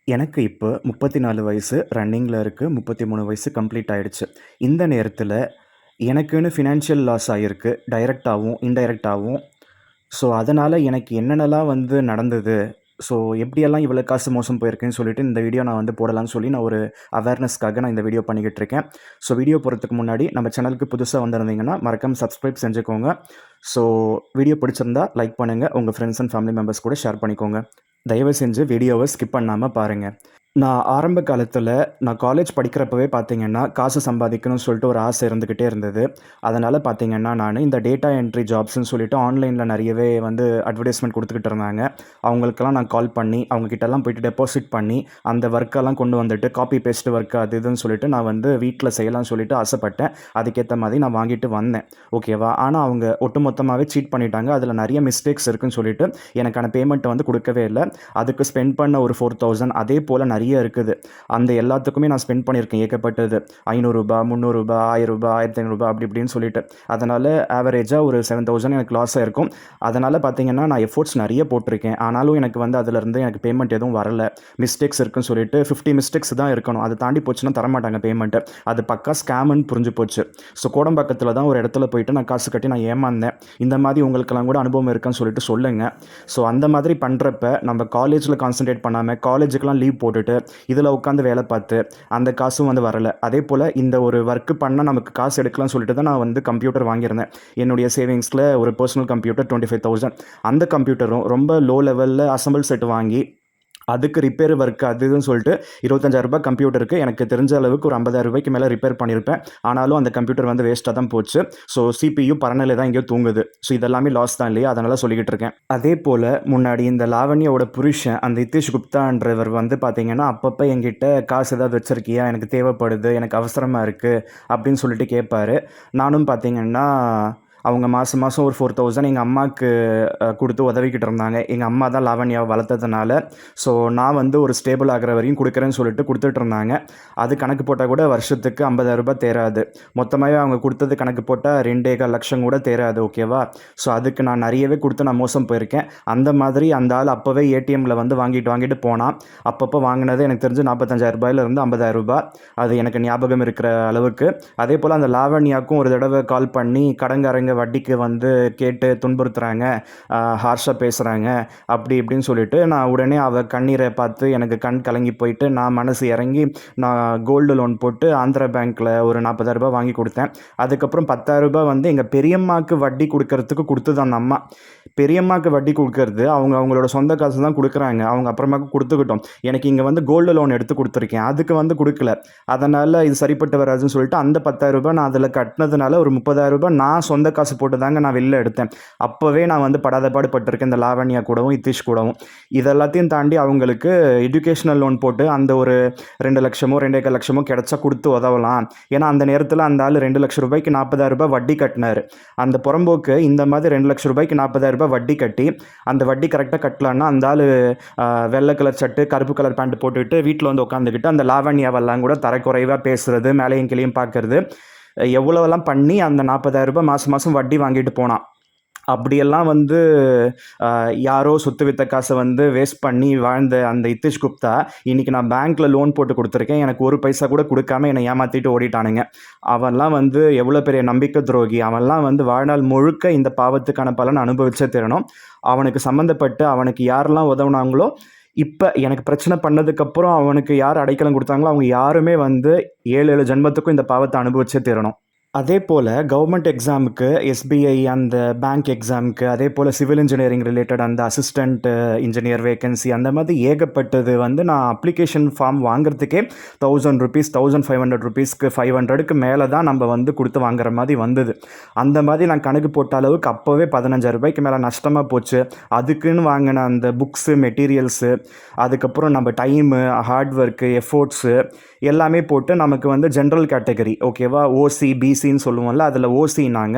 எனக்கு இப்போ 34 வயசு ரன்னிங்கில இருக்கு. 33 வயசு கம்ப்ளீட் ஆயிடுச்சு. இந்த நேரத்தில எனக்குன்னு ஃபினான்ஷியல் லாஸ் ஆகியிருக்கு. டைரக்ட்டாவும், இன்டைரக்ட்டாவும். ஸோ, அதனால எனக்கு என்னென்னலாம் வந்து நடந்தது? ஸோ, எப்படியெல்லாம் இவ்வளோ காசு மோசம் போயிருக்குன்னு சொல்லிட்டு இந்த வீடியோ நான் வந்து போடலான்னு சொல்லி நான் ஒரு அவேர்னஸ்க்காக நான் இந்த வீடியோ பண்ணிக்கிட்டு இருக்கேன். ஸோ, வீடியோ போடுறதுக்கு முன்னாடி நம்ம சேனலுக்கு புதுசா வந்திருந்தீங்கன்னா, மறக்காம சப்ஸ்கிரைப் செஞ்சுக்கோங்க. ஸோ, வீடியோ பிடிச்சிருந்தா லைக் பண்ணுங்க. உங்க ஃப்ரெண்ட்ஸ் அண்ட் ஃபேமிலி மெம்பர்ஸ் கூட ஷேர் பண்ணிக்கோங்க. தயவு செஞ்சு வீடியோவை ஸ்கிப் பண்ணாம பாருங்க. நான் ஆரம்ப காலத்தில நான் காலேஜ் படிக்கிறப்பவே பார்த்தீங்கன்னா, காசு சம்பாதிக்கணும்னு சொல்லிட்டு ஒரு ஆசை இருந்துக்கிட்டே இருந்தது. அதனால பார்த்தீங்கன்னா, நானு இந்த டேட்டா என்ட்ரி ஜாப்ஸ்ன்னு சொல்லிட்டு ஆன்லைன்ல நெறையவே வந்து அட்வர்டைஸ்மென்ட் குடுத்துக்கிட்டு இருந்தாங்க. அவங்களுக்கெல்லாம் நான் கால் பண்ணி, அவங்க கிட்டலாம் போயிட்டு டெபாசிட் பண்ணி, அந்த ஒர்க்கெல்லாம் கொண்டு வந்துட்டு காப்பி பேஸ்ட் ஒர்க் அது இதுன்னு சொல்லிட்டு நான் வந்து வீட்ல செய்யலாம்னு சொல்லிட்டு ஆசைப்பட்டேன். அதுக்கேத்த மாதிரி நான் வாங்கிட்டு வந்தேன். ஓகேவா? ஆனா அவங்க ஒட்டுமொத்தமாவே சீட் பண்ணிட்டாங்க. அதில நெறைய மிஸ்டேக்ஸ் இருக்குன்னு சொல்லிட்டு எனக்கான பேமெண்ட்ட வந்து குடுக்கவே இல்ல. அதுக்கு ஸ்பெண்ட் பண்ண ஒரு 4000 அதே போல நெறைய இருக்குது. அந்த எல்லாத்துக்குமே நான் ஸ்பெண்ட் பண்ணியிருக்கேன் ஏகப்பட்டது. ரூ. 500 ரூ. 300 ரூ. 1000 ரூ. 1500 அப்படி இப்படின்னு சொல்லிட்டு. அதனால ஆவரேஜா ஒரு 7000 எனக்கு லாஸ் ஆயிருக்கும். அதனால பார்த்தீங்கன்னா, நான் எஃபோர்ட்ஸ் நெறைய போட்டிருக்கேன். ஆனாலும் எனக்கு வந்து அதிலருந்து எனக்கு பேமெண்ட் எதுவும் வரல. மிஸ்டேக்ஸ் இருக்குன்னு சொல்லிட்டு 50 மிஸ்டேக்ஸ் தான் இருக்கணும். அத தாண்டி போச்சுன்னா தரமாட்டாங்க பேமெண்ட்ட. அது பக்கா ஸ்கேம்ன்னு புரிஞ்சு போச்சு. ஸோ, கோடம்பாக்கத்தில தான் ஒரு இடத்துல போயிட்டு நான் காசு கட்டி நான் ஏமாந்தேன். இந்த மாதிரி உங்களுக்கெல்லாம் கூட அனுபவம் இருக்கான்னு சொல்லிட்டு சொல்லுங்க. ஸோ, அந்த மாதிரி பண்றப்ப நம்ம காலேஜ்ல கான்சன்ட்ரேட் பண்ணாம, காலேஜுக்கெல்லாம் லீவ் போட்டுட்டு, இதில உட்காந்து வேலை பார்த்து, அந்த காசும் வந்து வரல. அதேபோல இந்த ஒரு ஒர்க் பண்ணா நமக்கு காசு எடுக்கலாம்னு சொல்லிட்டு தான் நான் வந்து கம்ப்யூட்டர் வாங்கியிருந்தேன். என்னுடைய சேவிங்ஸ்ல ஒரு பெர்சனல் கம்ப்யூட்டர் 25,000 அந்த கம்ப்யூட்டரும் ரொம்ப லோ லெவல்ல அசெம்பிள் செட் வாங்கி, அதுக்கு ரிப்பேர் ஒர்க் அது இதுன்னு சொல்லிட்டு ரூ. 25,000 கம்ப்யூட்டருக்கு எனக்கு தெரிஞ்ச அளவுக்கு ஒரு ரூ. 50,000 மேல ரிப்பேர் பண்ணியிருப்பேன். ஆனாலும் அந்த கம்ப்யூட்டர் வந்து வேஸ்ட்டா தான் போச்சு. ஸோ, சிபியு பரணையில தான் எங்கேயோ தூங்குது. ஸோ, இதெல்லாமே லாஸ் தான் இல்லையா? அதனால சொல்லிக்கிட்டு இருக்கேன். அதேபோல முன்னாடி இந்த லாவண்யாவோட புருஷன் அந்த ஹிதேஷ் குப்தான்றவர் வந்து பார்த்தீங்கன்னா, அப்பப்ப என்கிட்ட காசு ஏதாவது வச்சிருக்கியா? எனக்கு தேவைப்படுது. எனக்கு அவசரமா இருக்கு. அப்படின்னு சொல்லிட்டு கேட்பாரு. நானும் பார்த்தீங்கன்னா, அவங்க மாசம் மாசம் ஒரு 4000 எங்க அம்மாக்கு குடுத்து உதவிக்கிட்டு இருந்தாங்க. எங்க அம்மா தான் லாவண்யாவ வளர்த்ததுனால. ஸோ, நான் வந்து ஒரு ஸ்டேபிள் ஆகுற வரையும் குடுக்குறேன்னு சொல்லிட்டு குடுத்துட்டு இருந்தாங்க. அது கணக்கு போட்டா கூட வருஷத்துக்கு ரூ. 50,000 தேராது. மொத்தமாவே அவங்க குடுத்தது கணக்கு போட்டா 2,15,00,000 லட்சம் கூட தேராது. ஓகேவா? ஸோ, அதுக்கு நான் நெறையவே குடுத்து நான் மோசம் போயிருக்கேன். அந்த மாதிரி அந்த ஆள் அப்பவே ஏடிஎம்ல வந்து வாங்கிட்டு போனான். அப்பப்போ வாங்குனது எனக்கு தெரிஞ்சு ரூ. 45,000 ரூ. 50,000 அது எனக்கு ஞாபகம் இருக்கிற அளவுக்கு. அதேபோல அந்த லாவண்யாவுக்கும் ஒரு தடவ கால் பண்ணி கடன்காரங்க வட்டிக்கு வந்து கேட்டு துன்புறுத்துறாங்க. ஹார்ஷா பேசுறாங்க. அப்படி இப்படின்னு சொல்லிட்டு நான் உடனே அவ கண்ணீரை பார்த்து எனக்கு கண் கலங்கி போயிட்டு நான் மனசு இறங்கி நான் கோல்டு லோன் போட்டு ஆந்திரா பேங்க்ல ஒரு ரூ. 40,000 வாங்கி கொடுத்தேன். அதுக்கப்புறம் ரூ. 10,000 வந்து எங்க பெரியம்மாக்கு வட்டி கொடுக்கறதுக்கு கொடுத்தது அந்த அம்மா. பெரியம்மாக்கு வட்டி கொடுக்கறது அவங்க அவங்களோட சொந்த காசு தான் கொடுக்குறாங்க. அவங்க அப்புறமாக்கு கொடுத்துக்கிட்டோம். எனக்கு இங்க வந்து கோல்டு லோன் எடுத்து கொடுத்துருக்கேன். அதுக்கு வந்து கொடுக்கல. அதனால இது சரிப்பட்டு வராதுன்னு சொல்லிட்டு அந்த ரூ. 10,000 நான் அதில் கட்டினதுனால ஒரு ரூ. 30,000 நான் சொந்த காசு போட்டு தாங்க நான் வெளில எடுத்தேன். அப்பவே நான் வந்து படாத பாடு பட்டிருக்கேன் இந்த லாவண்யா கூடவும், ஹிதேஷ் கூடவும். இது எல்லாத்தையும் தாண்டி அவங்களுக்கு எஜுகேஷனல் லோன் போட்டு அந்த ஒரு 2 லட்சமோ 2,15,00,000 லட்சமோ கிடைச்சா கொடுத்து உதவலாம். ஏன்னா அந்த நேரத்தில் அந்த ஆள் ரூ. 2,00,000 ரூ. 40,000 வட்டி கட்டினாரு. அந்த புறம்போக்கு இந்த மாதிரி ரூ. 2,00,000 ரூ. 40,000 வட்டி கட்டி அந்த வட்டி கரெக்டாக கட்டலான்னா அந்த ஆள் வெள்ளை கலர் சட்டு கருப்பு கலர் பேண்ட் போட்டுக்கிட்டு வீட்டில் வந்து உட்காந்துக்கிட்டு அந்த லாவண்யாவெல்லாம் கூட தரக்குறைவாக பேசுறது, மேலையும் கீழையும் பார்க்கறது, எவ்வளோவெல்லாம் பண்ணி அந்த ரூ. 40,000 மாதம் மாதம் வட்டி வாங்கிட்டு போனான். அப்படியெல்லாம் வந்து யாரோ சொத்து வித்த காசை வந்து வேஸ்ட் பண்ணி வாழ்ந்த அந்த ஹிதேஷ் குப்தா இன்னைக்கு நான் பேங்க்ல லோன் போட்டு கொடுத்துருக்கேன். எனக்கு ஒரு பைசா கூட கொடுக்காம என்னை ஏமாத்திட்டு ஓடிட்டானுங்க. அவன்லாம் வந்து எவ்வளோ பெரிய நம்பிக்கை துரோகி. அவன்லாம் வந்து வாழ்நாள் முழுக்க இந்த பாவத்துக்கான பலன் அனுபவிச்சே தீரணும். அவனுக்கு சம்மந்தப்பட்டு அவனுக்கு யாரெல்லாம் உதவுனாங்களோ, இப்ப எனக்கு பிரச்சனை பண்ணதுக்கப்புறம் அவனுக்கு யார் அடைக்கலம் குடுத்தாங்களோ, அவங்க யாருமே வந்து 7, 7 ஜென்மத்துக்கும் இந்த பாவத்த அனுபவிச்சே தீரணும். அதேபோல கவர்மெண்ட் எக்ஸாமுக்கு எஸ்பிஐ அந்த பேங்க் எக்ஸாமுக்கு, அதேபோல சிவில் இன்ஜினியரிங் ரிலேட்டட் அந்த அசிஸ்டன்ட் இன்ஜினியர் வேகன்சி அந்த மாதிரி ஏகப்பட்டது வந்து நான் அப்ளிகேஷன் ஃபார்ம் வாங்குறதுக்கே ₹1,000 ₹1,500க்கு 500க்கு மேலே தான் நம்ம வந்து கொடுத்து வாங்குற மாதிரி வந்தது. அந்த மாதிரி நான் கணக்கு போட்ட அளவுக்கு அப்போவே ₹15,000 மேலே நஷ்டமாக போச்சு. அதுக்குன்னு வாங்கின அந்த புக்ஸு, மெட்டீரியல்ஸு, அதுக்கப்புறம் நம்ம டைமு, ஹார்ட் ஒர்க்கு, எஃபோர்ட்ஸு எல்லாமே போட்டு நமக்கு வந்து ஜென்ரல் கேட்டகரி ஓகேவா? ஓசி, பிசின்னு சொல்லுவோம்ல, அதில் ஓசினாங்க.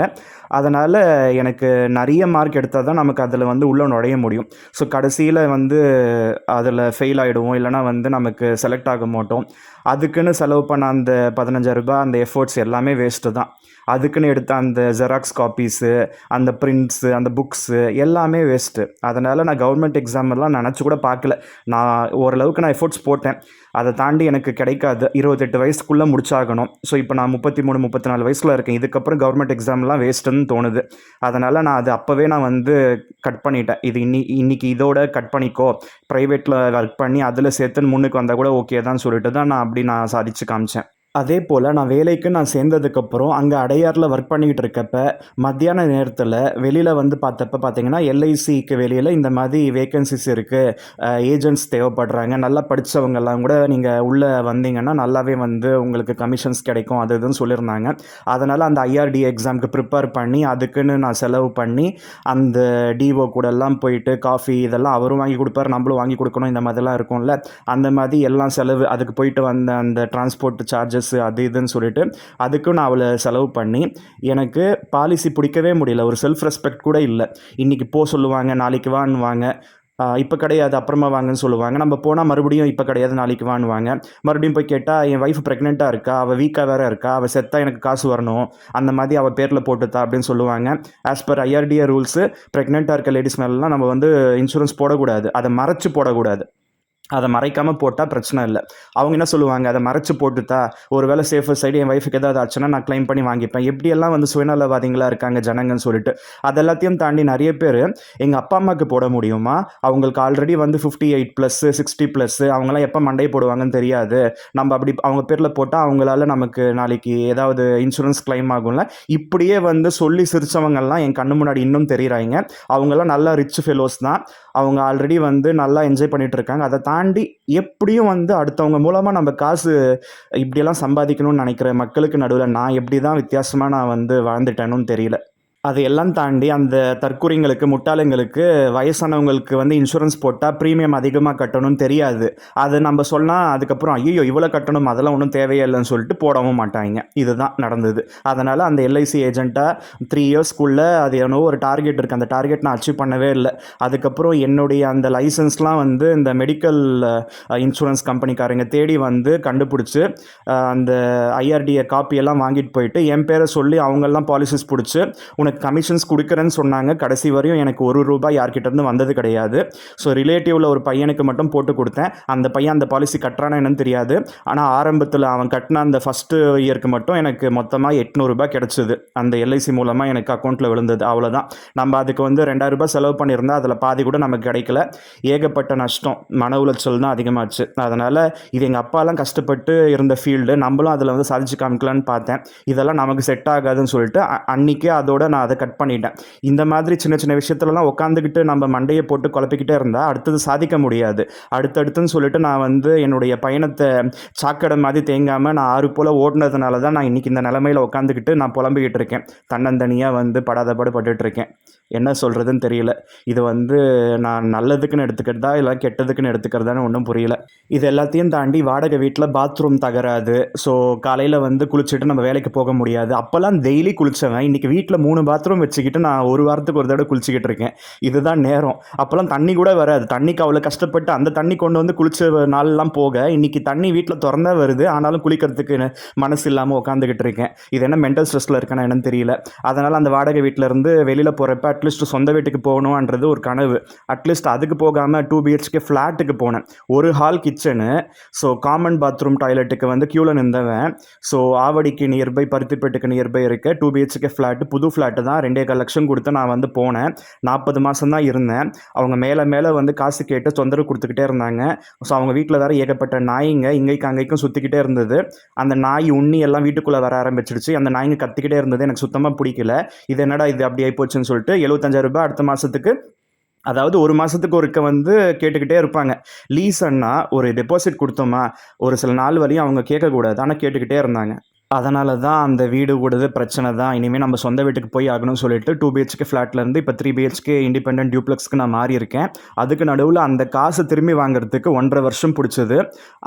அதனால் எனக்கு நிறைய மார்க் எடுத்தால் தான் நமக்கு அதில் வந்து உள்ளே நுழைய முடியும். ஸோ கடைசியில் வந்து அதில் ஃபெயில் ஆகிடுவோம், இல்லைனா வந்து நமக்கு செலக்ட் ஆக மாட்டோம். அதுக்குன்னு செலவு பண்ண அந்த 15,000 அந்த எஃபோர்ட்ஸ் எல்லாமே வேஸ்ட்டு தான். அதுக்குன்னு எடுத்த அந்த ஜெராக்ஸ் காப்பீஸு, அந்த பிரிண்ட்ஸு, அந்த புக்ஸு எல்லாமே வேஸ்ட்டு. அதனால் நான் கவர்மெண்ட் எக்ஸாம் எல்லாம் நினச்சி கூட பார்க்கல. நான் ஓரளவுக்கு நான் எஃபோர்ட்ஸ் போட்டேன். அதை தாண்டி எனக்கு கிடைக்காது. 28 வயசுக்குள்ளே முடிச்சாகணும். ஸோ இப்போ நான் 33, 34 வயசில் இருக்கேன். இதுக்கப்புறம் கவர்மெண்ட் எக்ஸாம்லாம் வேஸ்ட்டுன்னு தோணுது. அதனால் நான் அது அப்போவே நான் வந்து கட் பண்ணிட்டேன். இது இன்னைக்கு இதோட கட் பண்ணிக்கோ, ப்ரைவேட்டில் ஒர்க் பண்ணி அதில் சேர்த்துன்னு முன்னுக்கு வந்தால் கூட ஓகே தான் சொல்லிட்டு தான் நான் சாதிச்சு காமிச்சேன். அதே போல் நான் வேலைக்கு சேர்ந்ததுக்கப்புறம் அங்கே அடையாரில் ஒர்க் பண்ணிக்கிட்டு இருக்கப்ப மத்தியான நேரத்தில் வெளியில் வந்து பார்த்தீங்கன்னா எல்ஐசிக்கு வெளியில் இந்த மாதிரி வேக்கன்சிஸ் இருக்குது, ஏஜென்ட்ஸ் தேவைப்படுறாங்க, நல்லா படித்தவங்கெல்லாம் கூட நீங்கள் உள்ளே வந்தீங்கன்னா நல்லாவே வந்து உங்களுக்கு கமிஷன்ஸ் கிடைக்கும் அது இதுன்னு சொல்லியிருந்தாங்க. அதனால் அந்த ஐஆர்டிஏ எக்ஸாமுக்கு ப்ரிப்பேர் பண்ணி அதுக்குன்னு நான் செலவு பண்ணி அந்த டிஓ கூடலாம் போயிட்டு காஃபி இதெல்லாம் அவரும் வாங்கி கொடுப்பார், நம்மளும் வாங்கி கொடுக்கணும், இந்த மாதிரிலாம் இருக்கும்ல. அந்த மாதிரி எல்லாம் செலவு, அதுக்கு போயிட்டு வந்த அந்த டிரான்ஸ்போர்ட் சார்ஜஸ் அது இதுன்னு சொல்லிட்டு அதுக்கும் நான் அவளை செலவு பண்ணி எனக்கு பாலிசி பிடிக்கவே முடியல. ஒரு செல்ஃப் ரெஸ்பெக்ட் கூட இல்லை. இன்றைக்கி சொல்லுவாங்க, நாளைக்கு வாங்குவாங்க, இப்போ கிடையாது அப்புறமா வாங்கன்னு சொல்லுவாங்க. நம்ம போனால் மறுபடியும் இப்போ கிடையாது நாளைக்கு வாங்குவாங்க. மறுபடியும் போய் கேட்டால் என் ஒய்ஃப் ப்ரெக்னெண்ட்டாக இருக்கா, அவள் வீக்காக வேறு இருக்கா, அவள் செத்தா எனக்கு காசு வரணும், அந்த மாதிரி அவள் பேரில் போட்டுத்தா அப்படின்னு சொல்லுவாங்க. ஆஸ் பர் ஐஆர்டிஏ ரூல்ஸு ப்ரெக்னெண்ட்டாக இருக்க லேடிஸ் மேலாம் நம்ம வந்து இன்சூரன்ஸ் போடக்கூடாது, அதை மறைச்சு போடக்கூடாது. அதை மறைக்காமல் போட்டால் பிரச்சனை இல்லை. அவங்க என்ன சொல்லுவாங்க, அதை மறைச்சு போட்டுத்தா, ஒரு வேளை சேஃபர் சைடு என் ஒய்ஃபுக்கு ஏதாவது ஆச்சுன்னா நான் க்ளைம் பண்ணி வாங்கிப்பேன். எப்படியெல்லாம் வந்து சுயநலவாதிகளாக இருக்காங்க ஜனங்கன்னு சொல்லிட்டு. அதெல்லாத்தையும் தாண்டி நிறைய பேர் எங்கள் அப்பா அம்மாவுக்கு போட முடியுமா, அவங்களுக்கு ஆல்ரெடி வந்து 58+, 60+, அவங்களாம் எப்போ மண்டை போடுவாங்கன்னு தெரியாது, நம்ம அப்படி அவங்க பேரில் போட்டால் அவங்களால நமக்கு நாளைக்கு ஏதாவது இன்சூரன்ஸ் க்ளைம் ஆகும்ல. இப்படியே வந்து சொல்லி சிரித்தவங்கெல்லாம் என் கண்ணு முன்னாடி இன்னும் தெரியுறாங்க. அவங்களாம் நல்லா ரிச் ஃபெலோஸ் தான். அவங்க ஆல்ரெடி வந்து நல்லா என்ஜாய் பண்ணிகிட்டு இருக்காங்க. அதை தாண்டி எப்படியும் வந்து அடுத்தவங்க மூலமாக நம்ம காசு இப்படியெல்லாம் சம்பாதிக்கணும்னு நினைக்கிற மக்களுக்கு நடுவில் நான் எப்படி தான் வித்தியாசமாக நான் வந்து வாழ்ந்துட்டேன்னு தெரியல. அதையெல்லாம் தாண்டி அந்த தற்குறிங்களுக்கு, முட்டாளுங்களுக்கு, வயசானவங்களுக்கு வந்து இன்சூரன்ஸ் போட்டால் ப்ரீமியம் அதிகமாக கட்டணும்னு தெரியாது. அது நம்ம சொன்னால் அதுக்கப்புறம் ஐயோ இவ்வளோ கட்டணும், அதெல்லாம் ஒன்றும் தேவையே இல்லைன்னு சொல்லிட்டு போடவும் மாட்டாங்க. இதுதான் நடந்தது. அதனால் அந்த எல்ஐசி ஏஜெண்ட்டாக 3 இயர்ஸ்க்குள்ளே அது என்னவோ ஒரு டார்கெட் இருக்குது, அந்த டார்கெட் நான் அச்சீவ் பண்ணவே இல்லை. அதுக்கப்புறம் என்னுடைய அந்த லைசன்ஸ்லாம் வந்து இந்த மெடிக்கல் இன்சூரன்ஸ் கம்பெனிக்காரங்க தேடி வந்து கண்டுபிடிச்சி அந்த ஐஆர்டிஏ காப்பியெல்லாம் வாங்கிட்டு போயிட்டு என் பேரை சொல்லி அவங்கெல்லாம் பாலிசிஸ் பிடிச்சி உனக்கு கமிஷன்ஸ் கொடுக்குறேன்னு சொன்னாங்க. கடைசி வரையும் எனக்கு ₹1 யார்கிட்டேருந்து வந்தது கிடையாது. ஸோ ரிலேட்டிவில் ஒரு பையனுக்கு மட்டும் போட்டு கொடுத்தேன். அந்த பையன் அந்த பாலிசி கட்டுறானா என்னன்னு தெரியாது. ஆனால் ஆரம்பத்தில் அவன் கட்டின அந்த ஃபஸ்ட்டு இயருக்கு மட்டும் எனக்கு மொத்தமாக ₹800 கிடச்சிது. அந்த எல்ஐசி மூலமாக எனக்கு அக்கௌண்ட்டில் விழுந்தது. அவ்வளோதான். நம்ம அதுக்கு வந்து ₹2000 செலவு பண்ணியிருந்தால் அதில் பாதி கூட நமக்கு கிடைக்கல. ஏகப்பட்ட நஷ்டம், மன உளைச்சல் தான் அதிகமாச்சு. அதனால் இது எங்கள் அப்பாலாம் கஷ்டப்பட்டு இருந்த ஃபீல்டு, நம்மளும் அதில் வந்து சாதிச்சு காமிக்கலான்னு பார்த்தேன். இதெல்லாம் நமக்கு செட் ஆகாதுன்னு சொல்லிட்டு அன்றைக்கே அதோட நான் அதை கட் பண்ணிட்டேன். இந்த மாதிரி சின்ன சின்ன விஷயத்துலலாம் உட்காந்துக்கிட்டு நம்ம மண்டையை போட்டு குழப்பிக்கிட்டே இருந்தால் அடுத்தது சாதிக்க முடியாது. அடுத்தடுத்துன்னு சொல்லிட்டு நான் வந்து என்னுடைய பயணத்தை சாக்கடை மாதிரி தேங்காமல் நான் 6 போல் ஓடினதுனால தான் நான் இன்றைக்கி இந்த நிலமையில் உட்காந்துக்கிட்டு நான் புலம்பிக்கிட்டு இருக்கேன். தன்னந்தனியாக வந்து படாதபாடு பட்டுட்ருக்கேன். என்ன சொல்கிறதுன்னு தெரியல. இது வந்து நான் நல்லதுக்குன்னு எடுத்துக்கிறதா இல்லை கெட்டதுக்குன்னு எடுத்துக்கிறதான்னு ஒன்றும் புரியல. இது எல்லாத்தையும் தாண்டி வாடகை வீட்டில் பாத்ரூம் தகராது. ஸோ காலையில் வந்து குளிச்சுட்டு நம்ம வேலைக்கு போக முடியாது. அப்போல்லாம் டெய்லி குளித்தவன் இன்றைக்கி வீட்டில் 3 பாத்ரூம் வச்சுக்கிட்டு நான் ஒரு வாரத்துக்கு ஒரு தடவை குளிச்சுக்கிட்டு இருக்கேன். இதுதான் நேரம். அப்போல்லாம் தண்ணி கூட வராது. தண்ணிக்கு அவ்வளோ கஷ்டப்பட்டு அந்த தண்ணி கொண்டு வந்து குளிச்ச நாள்லாம் போக இன்றைக்கி தண்ணி வீட்டில் திறந்தா வருது, ஆனாலும் குளிக்கிறதுக்கு மனசு இல்லாமல் உட்காந்துக்கிட்டு இருக்கேன். இது என்ன மென்டல் ஸ்ட்ரெஸ்ஸில் இருக்கேன்னா என்னன்னு தெரியல. அதனால் அந்த வாடகை வீட்டிலேருந்து வெளியில் போகிறப்ப அட்லீஸ்ட் சொந்த வீட்டுக்கு போகணுன்றது ஒரு கனவு. அட்லீஸ்ட் அதுக்கு போகாமல் 2 BHK ஃப்ளாட்டுக்கு போனேன். ஒரு hall kitchen, so common bathroom டாய்லெட்டுக்கு வந்து க்யூவில் நின்றவன். ஸோ ஆவடிக்கு நியர்பை, பருத்திப்பேட்டுக்கு நியர்பை இருக்க 2 BHK ஃப்ளாட்டு, புது ஃப்ளாட்டு தான். 2.25 லட்சம் கொடுத்து நான் வந்து போனேன். 40 மாதம் தான் இருந்தேன். அவங்க மேலே வந்து காசு கேட்டு தொந்தரவு கொடுத்துக்கிட்டே இருந்தாங்க. ஸோ அவங்க வீட்டில் வேறு ஏகப்பட்ட நாய்ங்க இங்கைக்கு அங்கைக்கும் சுற்றிக்கிட்டே இருந்தது. அந்த நாய் உண்ணி எல்லாம் வீட்டுக்குள்ளே வர ஆரம்பிச்சிடுச்சு. அந்த நாய்ங்க கத்திக்கிட்டே இருந்தது. எனக்கு சுத்தமாக பிடிக்கல. இது என்னடா இது அப்படி ஆகிப்போச்சுன்னு சொல்லிட்டு ₹75,000 அடுத்த மாதத்துக்கு, அதாவது ஒரு மாதத்துக்கு ஒருக்க வந்து கேட்டுக்கிட்டே இருப்பாங்க. லீஸ்ன்னா ஒரு டெபாசிட் கொடுத்தோமா ஒரு சில நாள் வரையும் அவங்க கேட்கக்கூடாது, ஆனால் கேட்டுக்கிட்டே இருந்தாங்க. அதனால தான் அந்த வீடு கூடது பிரச்சனை தான். இனிமேல் நம்ம சொந்த வீட்டுக்கு போய் ஆகணும்னு சொல்லிட்டு 2 பிஹெச்கே ஃப்ளாட்லேருந்து இப்போ 3 பிஹெச்கே இண்டிபெண்டன்ட் டியூப்ளெக்ஸ்க்கு நான் மாறியிருக்கேன். அதுக்கு நடுவில் அந்த காசு திரும்பி வாங்குறதுக்கு 1.5 வருஷம் பிடிச்சது.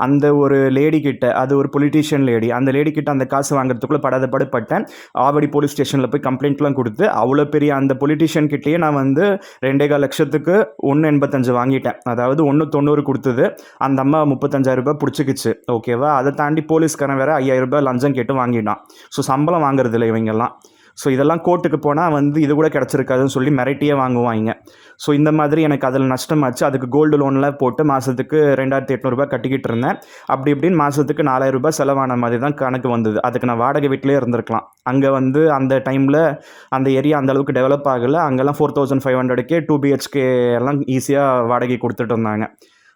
அந்த ஒரு லேடி கிட்ட, அது ஒரு பொலிட்டீஷியன் லேடி, அந்த லேடி கிட்ட அந்த காசு வாங்குறதுக்குள்ளே படாத பாடுபட்டேன். ஆவடி போலீஸ் ஸ்டேஷனில் போய் கம்ப்ளைண்ட்லாம் கொடுத்து அவ்வளோ பெரிய அந்த பொலிட்டீஷியன் கிட்டேயே நான் வந்து 2.25 லட்சத்துக்கு 1.85 வாங்கிட்டேன். அதாவது 1.90 கொடுத்தது. அந்த அம்மா 35,000 ரூபாய் பிடிச்சிக்கிச்சு. ஓகேவா? அதை தாண்டி போலீஸ்காரன் வேறு 5,000 ரூபாய் லஞ்சம் கேட்டு வாங்கிட்டான். ஸோ சம்பளம் வாங்குறதில்ல இவங்கெல்லாம். ஸோ இதெல்லாம் கோர்ட்டுக்கு போனால் வந்து இது கூட கிடச்சிருக்காதுன்னு சொல்லி மிரட்டியே வாங்குவாங்க. ஸோ இந்த மாதிரி எனக்கு அதில் நஷ்டமாச்சு. அதுக்கு கோல்டு லோனில் போட்டு மாதத்துக்கு 2,800 ரூபாய் கட்டிக்கிட்டு இருந்தேன். அப்படி இப்படின்னு மாதத்துக்கு 4,000 ரூபாய் செலவான மாதிரி தான் கணக்கு வந்தது. அதுக்கு நான் வாடகை வீட்டிலே இருந்திருக்கலாம். அங்கே வந்து அந்த டைமில் அந்த ஏரியா அந்தளவுக்கு டெவலப் ஆகலை. அங்கெல்லாம் 4,500க்கே 2 பிஹெச்கே எல்லாம் ஈஸியாக வாடகை கொடுத்துட்டு இருந்தாங்க.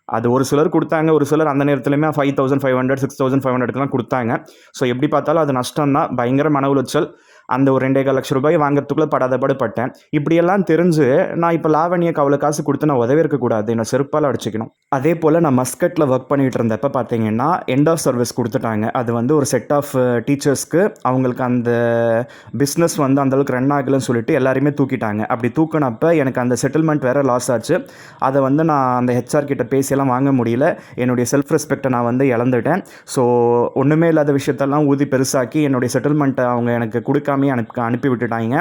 அது ஒரு சிலர் கொடுத்தாங்க, ஒரு சிலர் அந்த நேரத்துலையுமே 5,500 6,500க்குலாம் கொடுத்தாங்க. ஸோ எப்படி பார்த்தாலும் அது நஷ்டம் தான். பயங்கர மன உளைச்சல். அந்த ஒரு 2.25 லட்சம் ரூபாய் வாங்குறதுக்குள்ளே படாத பாடுபட்டேன். இப்படியெல்லாம் தெரிஞ்சு நான் இப்போ லாவண்யாக்கு அவ்வளோ காசு கொடுத்து நான் உதவி இருக்கக்கூடாது, என்னை செருப்பால் அடிச்சுக்கணும். அதே போல் நான் மஸ்கட்டில் ஒர்க் பண்ணிகிட்டு இருந்தப்போ பார்த்தீங்கன்னா எண்ட் ஆஃப் சர்வீஸ் கொடுத்துட்டாங்க. அது வந்து ஒரு செட் ஆஃப் டீச்சர்ஸ்க்கு அவங்களுக்கு அந்த பிஸ்னஸ் வந்து அந்தளவுக்கு ரன் ஆகலைன்னு சொல்லிட்டு எல்லாருமே தூக்கிட்டாங்க. அப்படி தூக்கினப்போ எனக்கு அந்த செட்டில்மெண்ட் வேறு லாஸ் ஆச்சு. அதை வந்து நான் அந்த ஹெச்ஆர் கிட்ட பேசியெல்லாம் வாங்க முடியல. என்னுடைய செல்ஃப் ரெஸ்பெக்டை நான் வந்து இழந்துட்டேன். ஸோ ஒன்றுமே இல்லாத விஷயத்தெல்லாம் ஊதி பெருசாக்கி என்னுடைய செட்டில்மெண்ட்டை அவங்க எனக்கு கொடுக்காம அனுப்பி விட்டுட்டாங்க.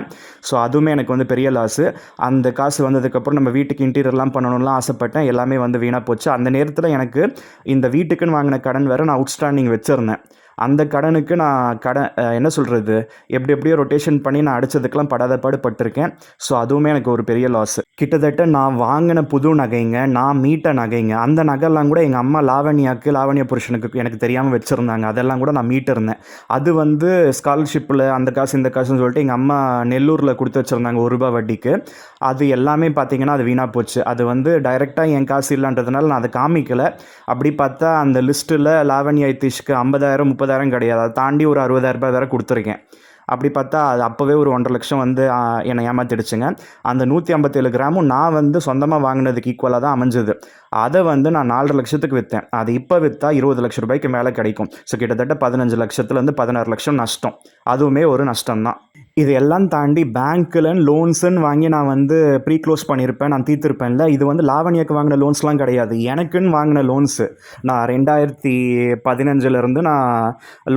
ஸோ அதுவுமே எனக்கு வந்து பெரிய லாஸு. அந்த காசு வந்ததுக்கப்புறம் நம்ம வீட்டுக்கு இன்டீரியர்லாம் பண்ணணும்லாம் ஆசைப்பட்டேன். எல்லாமே வந்து வீணாக போச்சு. அந்த நேரத்தில் எனக்கு இந்த வீட்டுக்குன்னு வாங்கின கடன் வேறு நான் அவுட்ஸ்டாண்டிங் வச்சுருந்தேன். அந்த கடனுக்கு நான் என்ன சொல்கிறது, எப்படியோ ரொட்டேஷன் பண்ணி நான் அடித்ததுக்கெலாம் படாத பாடுபட்டிருக்கேன். ஸோ அதுவுமே எனக்கு ஒரு பெரிய லாஸு. கிட்டத்தட்ட நான் வாங்கின புது நகைங்க, நான் மீட்ட நகைங்க, அந்த நகைலாம் கூட எங்கள் அம்மா லாவண்யா புருஷனுக்கு எனக்கு தெரியாமல் வச்சுருந்தாங்க. அதெல்லாம் கூட நான் மீட்டிருந்தேன். அது வந்து ஸ்காலர்ஷிப்பில் அந்த காசு இந்த காசுன்னு சொல்லிட்டு எங்கள் அம்மா நெல்லூரில் கொடுத்து வச்சுருந்தாங்க ₹1 வட்டிக்கு. அது எல்லாமே பார்த்திங்கன்னா அது வீணாக போச்சு. அது வந்து டைரெக்டாக என் காசு இல்லைன்றதுனால நான் அதை காமிக்கலை. அப்படி பார்த்தா அந்த லிஸ்ட்டில் லாவண்யா ஐத்திஷ்க்கு 50,000 30,000 கிடையாது. அதை தாண்டி ஒரு 60,000 ரூபாய் வேறு கொடுத்துருக்கேன். அப்படி பார்த்தா அது அப்போவே ஒரு 1.5 லட்சம் வந்து என்னை ஏமாற்றிடுச்சுங்க. அந்த 157 கிராமும் நான் வந்து சொந்தமாக வாங்கினதுக்கு ஈக்குவலாக தான் அமைஞ்சது. அதை வந்து நான் 4.5 லட்சத்துக்கு விற்றேன். அது இப்போ விற்றா 20 லட்சம் ரூபாய்க்கு மேலே கிடைக்கும். ஸோ கிட்டத்தட்ட 15 லட்சத்துலேருந்து 16 லட்சம் நஷ்டம். அதுவுமே ஒரு நஷ்டம்தான். இது எல்லாம் தாண்டி பேங்க்கில் லோன்ஸுன்னு வாங்கி நான் வந்து ப்ரீ க்ளோஸ் பண்ணியிருப்பேன், நான் தீர்த்திருப்பேன்ல. இது வந்து லாவண்யாக்கு வாங்கின லோன்ஸ்லாம் கிடையாது, எனக்குன்னு வாங்கின லோன்ஸு. நான் 2015 நான்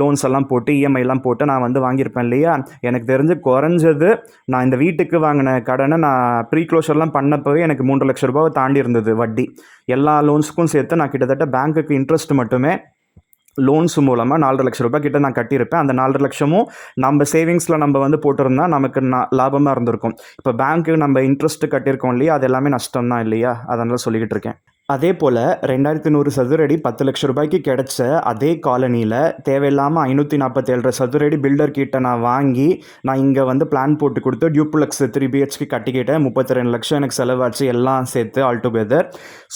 லோன்ஸ் எல்லாம் போட்டு இஎம்ஐலாம் போட்டு நான் வந்து வாங்கியிருப்பேன் இல்லையா. எனக்கு தெரிஞ்சு குறைஞ்சது நான் இந்த வீட்டுக்கு வாங்கின கடனை நான் ப்ரீ க்ளோஷர்லாம் பண்ணப்போவே எனக்கு 3 லட்சம் ரூபாவை தாண்டி இருந்தது வட்டி. எல்லா லோன்ஸுக்கும் சேர்த்து நான் கிட்டத்தட்ட பேங்க்குக்கு இன்ட்ரெஸ்ட் மட்டுமே லோன்ஸ் மூலமாக 4.5 லட்சம் ரூபாய் கிட்ட நான் கட்டியிருப்பேன். அந்த 4.5 லட்சமும் நம்ம சேவிங்ஸில் நம்ம வந்து போட்டிருந்தா நமக்கு லாபமாக இருந்திருக்கும். இப்போ பேங்க்கு நம்ம இன்ட்ரெஸ்ட்டு கட்டியிருக்கோம் இல்லையா, அது எல்லாமே நஷ்டம் தான் இல்லையா. அதனால் சொல்லிக்கிட்டு இருக்கேன். அதே போல் 2100 சதுரடி 10 லட்சம் ரூபாய்க்கு கிடைச்ச அதே காலனியில் தேவையில்லாமல் 547 சதுரடி பில்டர் கிட்ட நான் வாங்கி நான் இங்கே வந்து பிளான் போட்டு கொடுத்து டியூப்ளெக்ஸ் 3 பிஹெச்கே கட்டிக்கிட்டேன். 32 லட்சம் எனக்கு செலவாச்சு, எல்லாம் சேர்த்து ஆல் டுகெதர்.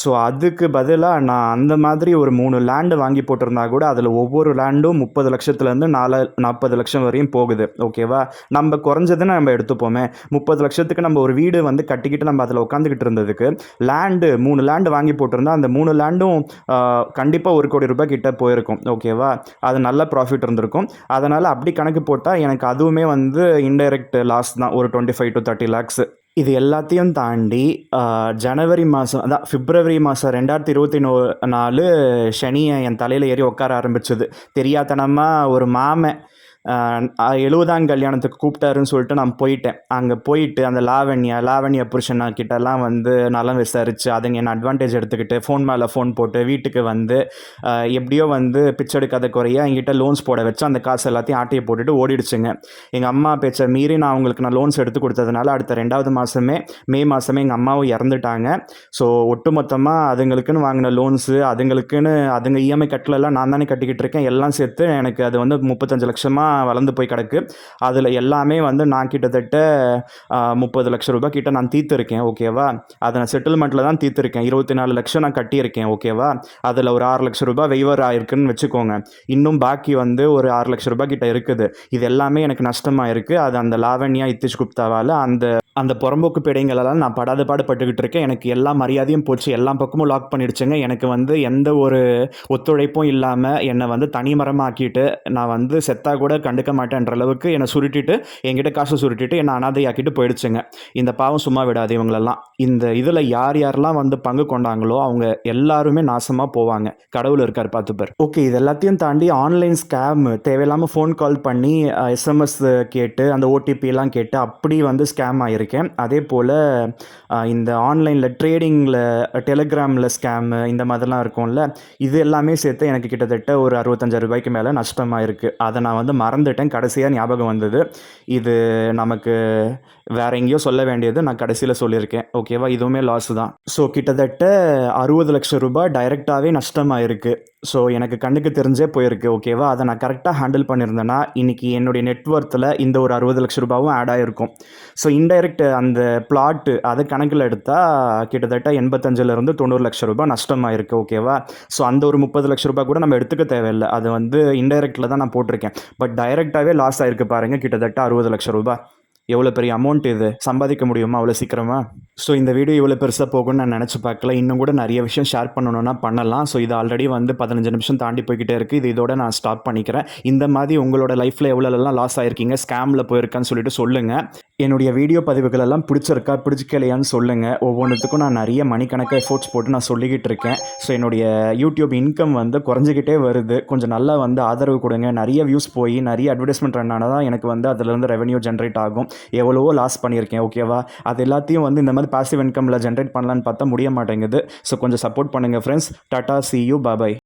ஸோ அதுக்கு பதிலாக நான் அந்த மாதிரி ஒரு 3 லேண்டு வாங்கி போட்டிருந்தா கூட அதில் ஒவ்வொரு லேண்டும் 30 லட்சத்துலேருந்து 40 லட்சம் வரையும் போகுது. ஓகேவா? நம்ம குறைஞ்சதுன்னு நம்ம எடுத்துப்போமே, 30 லட்சத்துக்கு நம்ம ஒரு வீடு வந்து கட்டிக்கிட்டு நம்ம அதில் உட்காந்துக்கிட்டு இருந்ததுக்கு 3 லேண்டு வாங்கி போட்டிருந்தா அந்த 3 லேண்டும் கண்டிப்பாக 1 கோடி ரூபாய் கிட்ட போயிருக்கும். ஓகேவா? அது நல்ல ப்ராஃபிட் இருந்திருக்கும். அதனால் அப்படி கணக்கு போட்டால் எனக்கு அதுவுமே வந்து இன்டைரக்ட் லாஸ் தான், ஒரு 25 to 30 lakhs. இது எல்லாத்தையும் தாண்டி ஜனவரி மாதம், அதான் பிப்ரவரி மாதம் 2024 சனியை என் தலையில் ஏறி உட்கார ஆரம்பிச்சது. தெரியாதனமாக ஒரு மாமன் 70ஆம் கல்யாணத்துக்கு கூப்பிட்டாருன்னு சொல்லிட்டு நான் போயிட்டேன். அங்கே போயிட்டு அந்த லாவண்யா புருஷனா கிட்டலாம் வந்து நலம் விசாரித்து அதுங்க என்ன அட்வான்டேஜ் எடுத்துக்கிட்டு ஃபோன் மேலே ஃபோன் போட்டு வீட்டுக்கு வந்து எப்படியோ வந்து பிச்சை எடுக்காத குறைய என்கிட்ட லோன்ஸ் போட வச்சு அந்த காசு எல்லாத்தையும் ஆட்டையை போட்டுட்டு ஓடிடுச்சுங்க. எங்கள் அம்மா பேச்சை மீறி நான் லோன்ஸ் எடுத்து கொடுத்ததுனால அடுத்த 2வது மாதமே மே மாதமே எங்கள் அம்மாவும் இறந்துட்டாங்க. ஸோ ஒட்டுமொத்தமாக அதுங்களுக்குன்னு வாங்கின லோன்ஸு அதுங்க இஎம்ஐ கட்டலெல்லாம் நான் தானே கட்டிக்கிட்டு இருக்கேன். எல்லாம் சேர்த்து எனக்கு அது வந்து 35 லட்சமாக வளர்ந்து போய் கிடக்கு. அதில் எல்லாமே வந்து நான் கிட்டத்தட்ட 30 லட்சம் ரூபாய் கிட்ட நான் தீர்த்திருக்கேன். ஓகேவா? அதை நான் செட்டில்மெண்ட்டில் தான் தீர்த்திருக்கேன். 24 லட்சம் நான் கட்டியிருக்கேன். ஓகேவா? அதில் ஒரு 6 லட்சம் ரூபாய் வெய்வர் ஆயிருக்குன்னு வச்சுக்கோங்க. இன்னும் பாக்கி வந்து ஒரு 6 லட்சம் ரூபாய் கிட்ட இருக்குது. இது எல்லாமே எனக்கு நஷ்டமாக இருக்குது. அது அந்த லாவண்யா இத்திஷ் குப்தாவால் அந்த புறம்போக்கு பிடைங்களெல்லாம் நான் படாத பாடுபட்டுக்கிட்டு இருக்கேன். எனக்கு எல்லா மரியாதையும் போச்சு, எல்லா பக்கமும் லாக் பண்ணிடுச்சுங்க. எனக்கு வந்து எந்த ஒரு ஒத்துழைப்பும் இல்லாமல் என்னை வந்து தனிமரமாக்கிட்டு நான் வந்து செத்தா கூட கண்டுக்க மாட்டேன்ற அளவுக்கு என்னை சுருட்டிட்டு என்கிட்ட காசை சுருட்டிட்டு என்னை அனாதையாக்கிட்டு போயிடுச்சுங்க. இந்த பாவம் சும்மா விடாது இவங்களெல்லாம். இந்த இதில் யார் யாரெல்லாம் வந்து பங்கு கொண்டாங்களோ அவங்க எல்லாருமே நாசமாக போவாங்க. கடவுள் இருக்கார் பார்த்துப்பார். ஓகே, இது எல்லாத்தையும் தாண்டி ஆன்லைன் ஸ்கேம் தேவையில்லாமல் ஃபோன் கால் பண்ணி எஸ்எம்எஸ் கேட்டு அந்த ஓடிபிலாம் கேட்டு அப்படி வந்து ஸ்கேம் ஆகியிருக்கேன். அதே போல் இந்த ஆன்லைனில் ட்ரேடிங்கில் டெலிகிராமில் ஸ்கேமு இந்த மாதிரிலாம் இருக்கும்ல, இது எல்லாமே சேர்த்து எனக்கு கிட்டத்தட்ட ஒரு 65 ரூபாய்க்கு மேலே நஷ்டமாக இருக்குது. அதை நான் வந்து மறந்துட்டேன். கடைசியாக ஞாபகம் வந்தது. இது நமக்கு வேற எங்கேயோ சொல்ல வேண்டியது நான் கடைசியில் சொல்லியிருக்கேன். ஓகேவா, இதுவுமே லாஸ் தான். ஸோ கிட்டத்தட்ட 60 லட்சம் ரூபாய் டைரெக்டாகவே நஷ்டமாக இருக்குது. ஸோ எனக்கு கண்ணுக்கு தெரிஞ்சே போயிருக்கு. ஓகேவா, அதை நான் கரெக்டாக ஹேண்டில் பண்ணியிருந்தேன்னா இன்றைக்கி என்னுடைய நெட்ஒர்த்தில் இந்த ஒரு 60 லட்சம் ரூபாவும் ஆட் ஆகிருக்கும். ஸோ இன்டைரக்ட் அந்த பிளாட்டு அதை கணக்கில் எடுத்தால் கிட்டத்தட்ட 85லேருந்து 90 லட்சம் ரூபாய் நஷ்டமாக இருக்குது. ஓகேவா, ஸோ அந்த ஒரு 30 லட்சம் ரூபாய் கூட நம்ம எடுத்துக்க தேவையில்லை. அது வந்து இன்டைரக்டில் தான் நான் போட்டிருக்கேன். பட் டைரெக்டாகவே லாஸ் ஆகிருக்கு பாருங்கள், கிட்டத்தட்ட 60 லட்சம் ரூபாய். எவ்வளோ பெரிய அமௌண்ட் இது, சம்பாதிக்க முடியுமா அவ்வளோ சீக்கிரமா? ஸோ இந்த வீடியோ இவ்வளோ பெருசாக போகும்னு நான் நினச்சி பார்க்கல. இன்னும் கூட நிறைய விஷயம் ஷேர் பண்ணணுன்னா பண்ணலாம். ஸோ இது ஆல்ரெடி வந்து 15 நிமிஷம் தாண்டி போய்கிட்டே இருக்குது. இதோட நான் ஸ்டாப் பண்ணிக்கிறேன். இந்த மாதிரி உங்களோட லைஃப்பில் எவ்வளோலாம் லாஸ் ஆகிருக்கீங்க, ஸ்கேமில் போயிருக்கான்னு சொல்லிட்டு சொல்லுங்கள். என்னுடைய வீடியோ பதிவுகள் எல்லாம் பிடிச்சிருக்கா பிடிச்சிக்கலையான்னு சொல்லுங்கள். ஒவ்வொன்றுத்துக்கும் நான் நிறைய மணிக்கணக்காக எஃபோர்ட்ஸ் போட்டு நான் சொல்லிக்கிட்டு இருக்கேன். ஸோ என்னுடைய யூடியூப் இன்கம் வந்து குறைஞ்சிக்கிட்டே வருது. கொஞ்சம் நல்லா வந்து ஆதரவு கொடுங்க. நிறைய வியூஸ் போய் நிறைய அட்வர்டைஸ்மெண்ட் ரன் ஆனால் தான் எனக்கு வந்து அதிலேருந்து ரெவன்யூ ஜென்ரேட் ஆகும். எவ்வளவோ லாஸ் பண்ணியிருக்கேன். ஓகேவா, அது எல்லாத்தையும் வந்து இந்த மாதிரி பாசிவ் இன்கமில் ஜென்ரேட் பண்ணலான்னு பார்த்தா முடிய மாட்டேங்குது. ஸோ கொஞ்சம் சப்போர்ட் பண்ணுங்கள் friends. Tata, see you, bye bye.